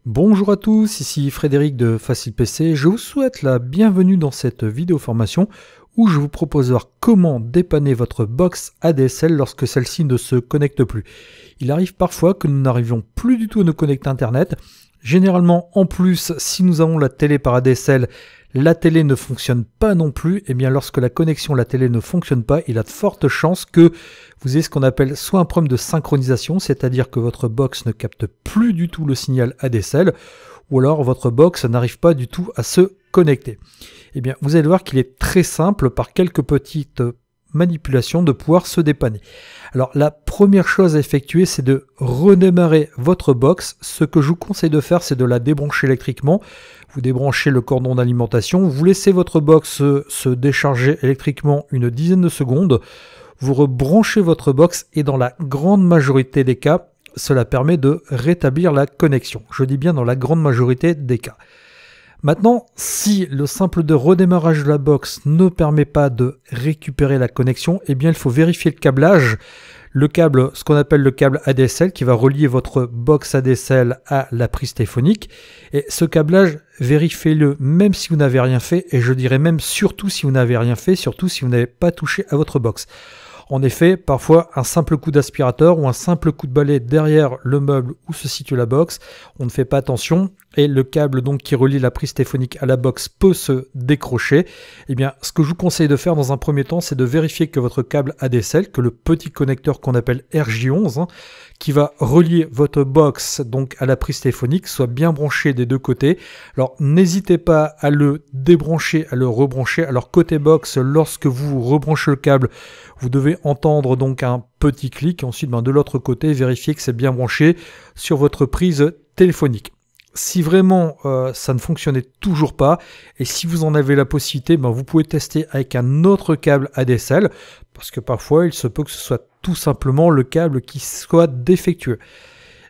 Bonjour à tous, ici Frédéric de Facile PC. Je vous souhaite la bienvenue dans cette vidéo formation où je vous propose de voir comment dépanner votre box ADSL lorsque celle-ci ne se connecte plus. Il arrive parfois que nous n'arrivions plus du tout à nous connecter à Internet. Généralement, en plus, si nous avons la télé par ADSL, la télé ne fonctionne pas non plus. Et bien, lorsque la connexion à la télé ne fonctionne pas, il y a de fortes chances que vous ayez ce qu'on appelle soit un problème de synchronisation, c'est-à-dire que votre box ne capte plus du tout le signal ADSL, ou alors votre box n'arrive pas du tout à se connecter. Eh bien, vous allez voir qu'il est très simple, par quelques petites manipulations, de pouvoir se dépanner. Alors, la première chose à effectuer, c'est de redémarrer votre box. Ce que je vous conseille de faire, c'est de la débrancher électriquement. Vous débranchez le cordon d'alimentation, vous laissez votre box se décharger électriquement une dizaine de secondes, vous rebranchez votre box et dans la grande majorité des cas, cela permet de rétablir la connexion. Je dis bien dans la grande majorité des cas. Maintenant, si le simple de redémarrage de la box ne permet pas de récupérer la connexion, eh bien il faut vérifier le câblage. Le câble, ce qu'on appelle le câble ADSL, qui va relier votre box ADSL à la prise téléphonique. Et ce câblage, vérifiez-le même si vous n'avez rien fait, et je dirais même surtout si vous n'avez rien fait, surtout si vous n'avez pas touché à votre box. En effet, parfois, un simple coup d'aspirateur ou un simple coup de balai derrière le meuble où se situe la box, on ne fait pas attention et le câble donc qui relie la prise téléphonique à la box peut se décrocher. Eh bien, ce que je vous conseille de faire dans un premier temps, c'est de vérifier que votre câble ADSL, que le petit connecteur qu'on appelle RJ11, qui va relier votre box donc à la prise téléphonique, soit bien branché des deux côtés. Alors, n'hésitez pas à le débrancher, à le rebrancher. Alors, côté box, lorsque vous rebranchez le câble, vous devez entendre donc un petit clic. Ensuite, de l'autre côté, vérifiez que c'est bien branché sur votre prise téléphonique. Si vraiment ça ne fonctionnait toujours pas, et si vous en avez la possibilité, vous pouvez tester avec un autre câble ADSL, parce que parfois il se peut que ce soit tout simplement le câble qui soit défectueux.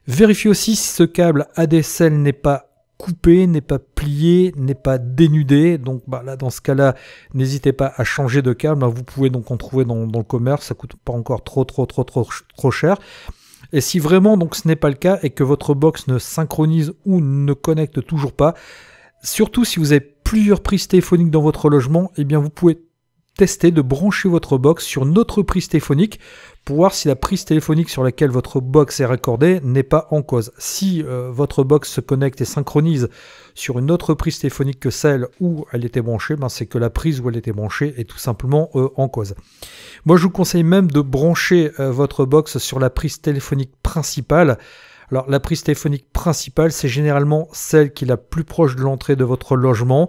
Vérifiez aussi si ce câble ADSL n'est pas coupé, n'est pas plié, n'est pas dénudé. Donc là, dans ce cas-là, n'hésitez pas à changer de câble. Vous pouvez donc en trouver dans le commerce, ça coûte pas encore trop cher. Et si vraiment donc ce n'est pas le cas et que votre box ne synchronise ou ne connecte toujours pas, surtout si vous avez plusieurs prises téléphoniques dans votre logement, eh bien vous pouvez tester de brancher votre box sur une autre prise téléphonique pour voir si la prise téléphonique sur laquelle votre box est raccordée n'est pas en cause. Si votre box se connecte et synchronise sur une autre prise téléphonique que celle où elle était branchée, c'est que la prise où elle était branchée est tout simplement en cause. Moi, je vous conseille même de brancher votre box sur la prise téléphonique principale. Alors, la prise téléphonique principale, c'est généralement celle qui est la plus proche de l'entrée de votre logement.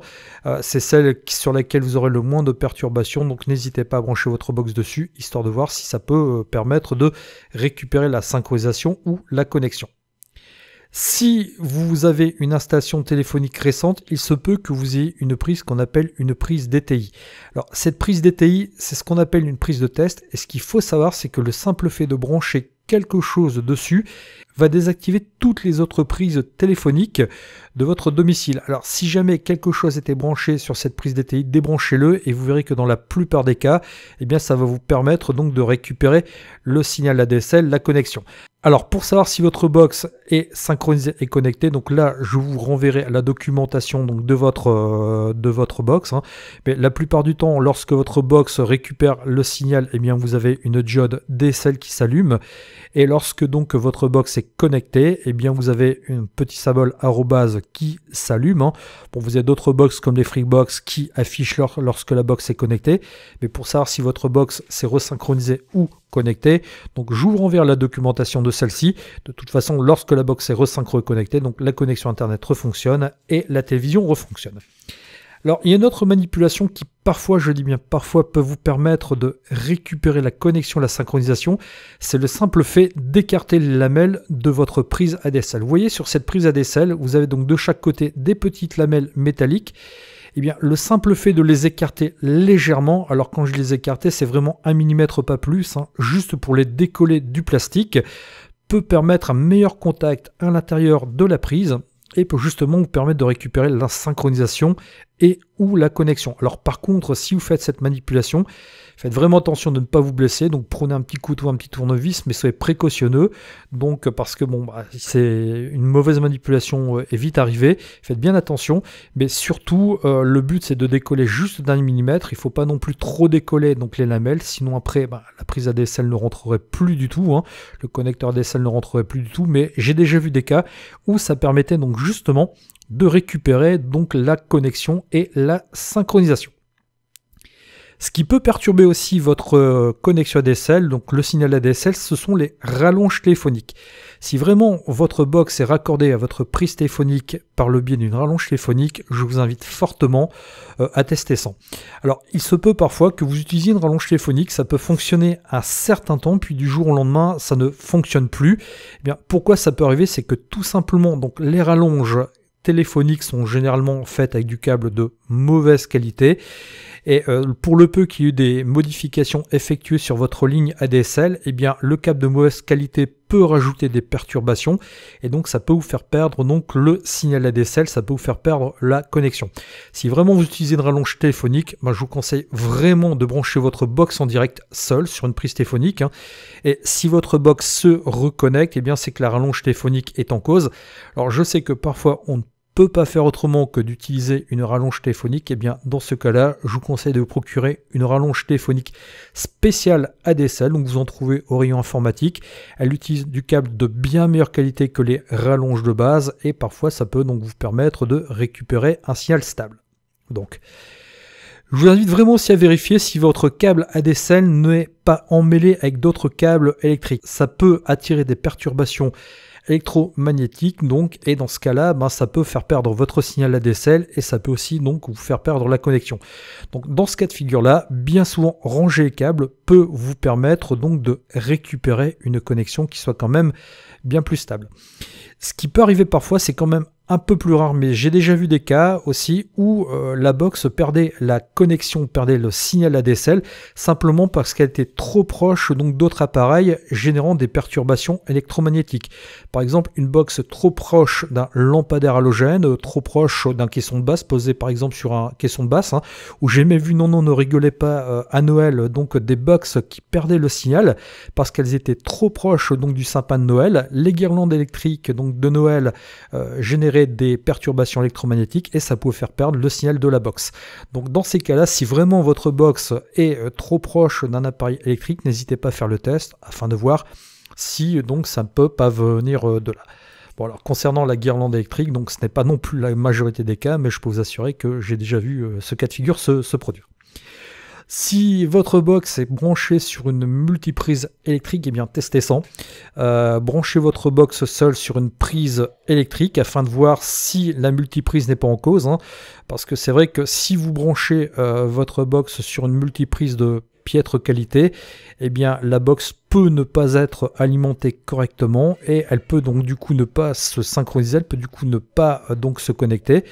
C'est celle sur laquelle vous aurez le moins de perturbations. Donc, n'hésitez pas à brancher votre box dessus, histoire de voir si ça peut permettre de récupérer la synchronisation ou la connexion. Si vous avez une installation téléphonique récente, il se peut que vous ayez une prise qu'on appelle une prise DTI. Alors, cette prise DTI, c'est ce qu'on appelle une prise de test. Et ce qu'il faut savoir, c'est que le simple fait de brancher quelque chose dessus va désactiver toutes les autres prises téléphoniques de votre domicile. Alors, si jamais quelque chose était branché sur cette prise DTI, débranchez-le et vous verrez que dans la plupart des cas, eh bien, ça va vous permettre donc de récupérer le signal ADSL, la connexion. Alors, pour savoir si votre box est synchronisée et connectée, donc là, je vous renverrai à la documentation donc de votre box. Mais la plupart du temps, lorsque votre box récupère le signal, eh bien, vous avez une diode DSL qui s'allume. Et lorsque donc votre box est connectée, eh bien, vous avez un petit symbole arrobase qui s'allume. Bon, vous avez d'autres box comme les Freebox qui affichent lorsque la box est connectée. Mais pour savoir si votre box s'est resynchronisée ou connectée, donc je vous renverrai la documentation de celle-ci. De toute façon, lorsque la box est resynchro connectée, donc la connexion Internet refonctionne et la télévision refonctionne. Alors, il y a une autre manipulation qui parfois, je dis bien parfois, peut vous permettre de récupérer la connexion, la synchronisation. C'est le simple fait d'écarter les lamelles de votre prise ADSL. Vous voyez sur cette prise ADSL, vous avez donc de chaque côté des petites lamelles métalliques. Eh bien, le simple fait de les écarter légèrement, alors quand je les écarte, c'est vraiment 1 mm pas plus, juste pour les décoller du plastique, peut permettre un meilleur contact à l'intérieur de la prise et peut justement vous permettre de récupérer la synchronisation et ou la connexion. Alors par contre, si vous faites cette manipulation, faites vraiment attention de ne pas vous blesser, donc prenez un petit couteau, un petit tournevis, mais soyez précautionneux, donc parce que bon, c'est une mauvaise manipulation est vite arrivée, faites bien attention, mais surtout le but c'est de décoller juste d'un millimètre, il ne faut pas non plus trop décoller donc les lamelles, sinon après la prise ADSL ne rentrerait plus du tout, hein, le connecteur ADSL ne rentrerait plus du tout, mais j'ai déjà vu des cas où ça permettait donc justement de récupérer donc la connexion et la synchronisation. Ce qui peut perturber aussi votre connexion ADSL, donc le signal ADSL, ce sont les rallonges téléphoniques. Si vraiment votre box est raccordée à votre prise téléphonique par le biais d'une rallonge téléphonique, je vous invite fortement à tester ça. Alors, il se peut parfois que vous utilisiez une rallonge téléphonique, ça peut fonctionner un certain temps, puis du jour au lendemain, ça ne fonctionne plus. Eh bien, pourquoi ça peut arriver? C'est que tout simplement, donc les rallonges téléphoniques sont généralement faites avec du câble de mauvaise qualité et pour le peu qu'il y ait eu des modifications effectuées sur votre ligne ADSL, eh bien le câble de mauvaise qualité peut rajouter des perturbations et donc ça peut vous faire perdre donc le signal ADSL, ça peut vous faire perdre la connexion. Si vraiment vous utilisez une rallonge téléphonique, je vous conseille vraiment de brancher votre box en direct seul sur une prise téléphonique, hein. Et si votre box se reconnecte, eh bien c'est que la rallonge téléphonique est en cause. Alors je sais que parfois on ne peut pas faire autrement que d'utiliser une rallonge téléphonique, et bien dans ce cas-là, je vous conseille de vous procurer une rallonge téléphonique spéciale ADSL, donc vous en trouvez au rayon informatique. Elle utilise du câble de bien meilleure qualité que les rallonges de base, et parfois ça peut donc vous permettre de récupérer un signal stable. Donc, je vous invite vraiment aussi à vérifier si votre câble ADSL n'est pas emmêlé avec d'autres câbles électriques. Ça peut attirer des perturbations électromagnétique donc, et dans ce cas-là, ça peut faire perdre votre signal ADSL et ça peut aussi donc vous faire perdre la connexion. Donc dans ce cas de figure-là, bien souvent ranger les câbles peut vous permettre donc de récupérer une connexion qui soit quand même bien plus stable. Ce qui peut arriver parfois, c'est quand même un peu plus rare, mais j'ai déjà vu des cas aussi où la box perdait la connexion, perdait le signal ADSL simplement parce qu'elle était trop proche donc d'autres appareils générant des perturbations électromagnétiques. Par exemple, une box trop proche d'un lampadaire halogène, trop proche d'un caisson de basse posé par exemple sur un caisson de basse, hein, où j'ai même vu, non, ne rigolez pas, à Noël, donc des box qui perdaient le signal parce qu'elles étaient trop proches donc du sapin de Noël. Les guirlandes électriques donc de Noël généraient des perturbations électromagnétiques et ça pouvait faire perdre le signal de la box. Donc dans ces cas-là, si vraiment votre box est trop proche d'un appareil électrique, n'hésitez pas à faire le test afin de voir si donc ça ne peut pas venir de là. Bon, alors concernant la guirlande électrique, donc ce n'est pas non plus la majorité des cas, mais je peux vous assurer que j'ai déjà vu ce cas de figure se produire. Si votre box est branchée sur une multiprise électrique, eh bien testez ça. Branchez votre box seul sur une prise électrique afin de voir si la multiprise n'est pas en cause, hein, parce que c'est vrai que si vous branchez votre box sur une multiprise de piètre qualité, eh bien la box peut ne pas être alimentée correctement et elle peut donc du coup ne pas se synchroniser, elle peut du coup ne pas donc se connecter.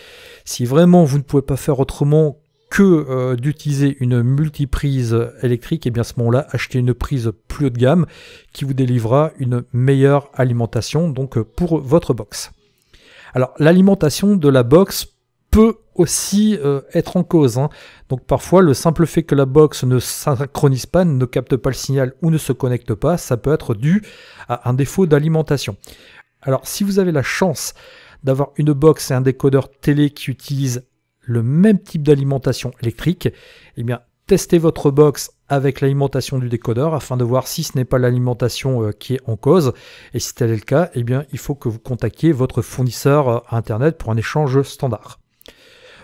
Si vraiment vous ne pouvez pas faire autrement que d'utiliser une multiprise électrique, et bien à ce moment-là, achetez une prise plus haut de gamme qui vous délivrera une meilleure alimentation donc pour votre box. Alors l'alimentation de la box peut aussi être en cause, hein. Donc parfois le simple fait que la box ne synchronise pas, ne capte pas le signal ou ne se connecte pas, ça peut être dû à un défaut d'alimentation. Alors si vous avez la chance d'avoir une box et un décodeur télé qui utilisent le même type d'alimentation électrique, eh bien testez votre box avec l'alimentation du décodeur afin de voir si ce n'est pas l'alimentation qui est en cause. Et si tel est le cas, eh bien il faut que vous contactiez votre fournisseur internet pour un échange standard.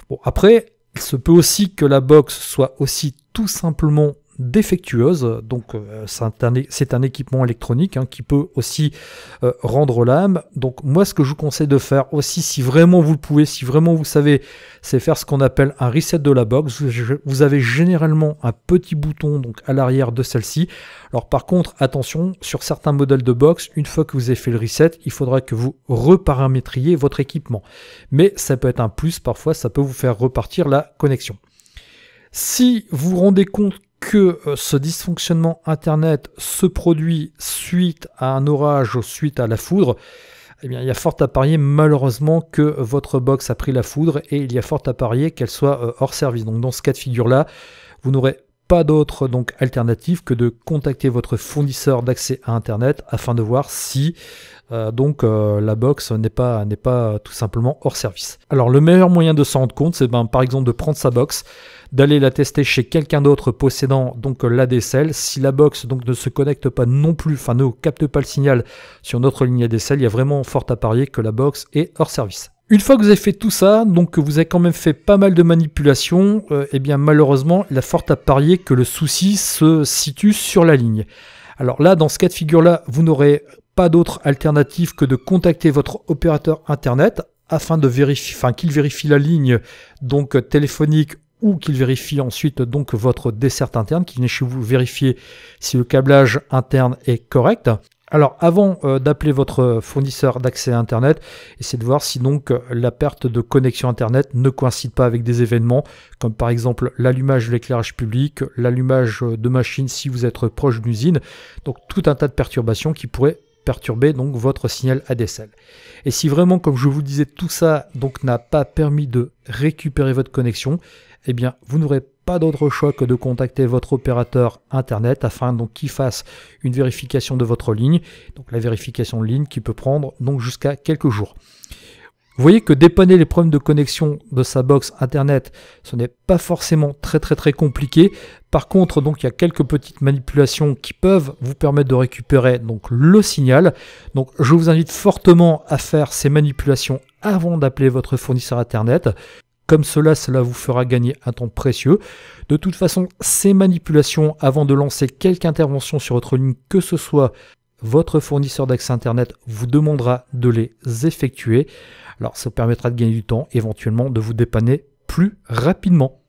Bon, après, il se peut aussi que la box soit aussi tout simplement défectueuse, donc c'est un équipement électronique hein, qui peut aussi rendre l'âme. Donc moi ce que je vous conseille de faire aussi, si vraiment vous le pouvez, si vraiment vous savez, c'est faire ce qu'on appelle un reset de la box. Vous avez généralement un petit bouton donc à l'arrière de celle-ci. Alors par contre attention, sur certains modèles de box, une fois que vous avez fait le reset, il faudra que vous reparamétriez votre équipement, mais ça peut être un plus, parfois ça peut vous faire repartir la connexion. Si vous vous rendez compte que ce dysfonctionnement internet se produit suite à un orage, suite à la foudre, eh bien, il y a fort à parier malheureusement que votre box a pris la foudre et il y a fort à parier qu'elle soit hors service. Donc dans ce cas de figure-là, vous n'aurez pas d'autre alternative que de contacter votre fournisseur d'accès à Internet afin de voir si la box n'est pas tout simplement hors service. Alors le meilleur moyen de s'en rendre compte, c'est par exemple de prendre sa box, d'aller la tester chez quelqu'un d'autre possédant l'ADSL. Si la box ne se connecte pas non plus, ne capte pas le signal sur notre ligne ADSL, il y a vraiment fort à parier que la box est hors service. Une fois que vous avez fait tout ça, que vous avez quand même fait pas mal de manipulations, malheureusement, il y a fort à parier que le souci se situe sur la ligne. Alors là, dans ce cas de figure-là, vous n'aurez pas d'autre alternative que de contacter votre opérateur Internet afin de vérifier, qu'il vérifie la ligne téléphonique ou qu'il vérifie ensuite votre desserte interne, qu'il vienne chez vous vérifier si le câblage interne est correct. Alors avant d'appeler votre fournisseur d'accès à Internet, essayez de voir si la perte de connexion Internet ne coïncide pas avec des événements comme par exemple l'allumage de l'éclairage public, l'allumage de machines si vous êtes proche d'une usine, donc tout un tas de perturbations qui pourraient perturber votre signal ADSL. Et si vraiment, comme je vous disais, tout ça n'a pas permis de récupérer votre connexion, eh bien vous n'aurez pas d'autre choix que de contacter votre opérateur Internet afin qu'il fasse une vérification de votre ligne. Donc la vérification de ligne qui peut prendre jusqu'à quelques jours. Vous voyez que dépanner les problèmes de connexion de sa box Internet, ce n'est pas forcément très compliqué. Par contre, il y a quelques petites manipulations qui peuvent vous permettre de récupérer le signal. Donc je vous invite fortement à faire ces manipulations avant d'appeler votre fournisseur Internet. Comme cela vous fera gagner un temps précieux. De toute façon, ces manipulations, avant de lancer quelque intervention sur votre ligne, que ce soit votre fournisseur d'accès Internet vous demandera de les effectuer. Alors ça vous permettra de gagner du temps, éventuellement de vous dépanner plus rapidement.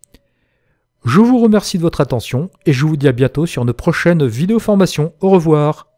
Je vous remercie de votre attention et je vous dis à bientôt sur une prochaine vidéo formation. Au revoir.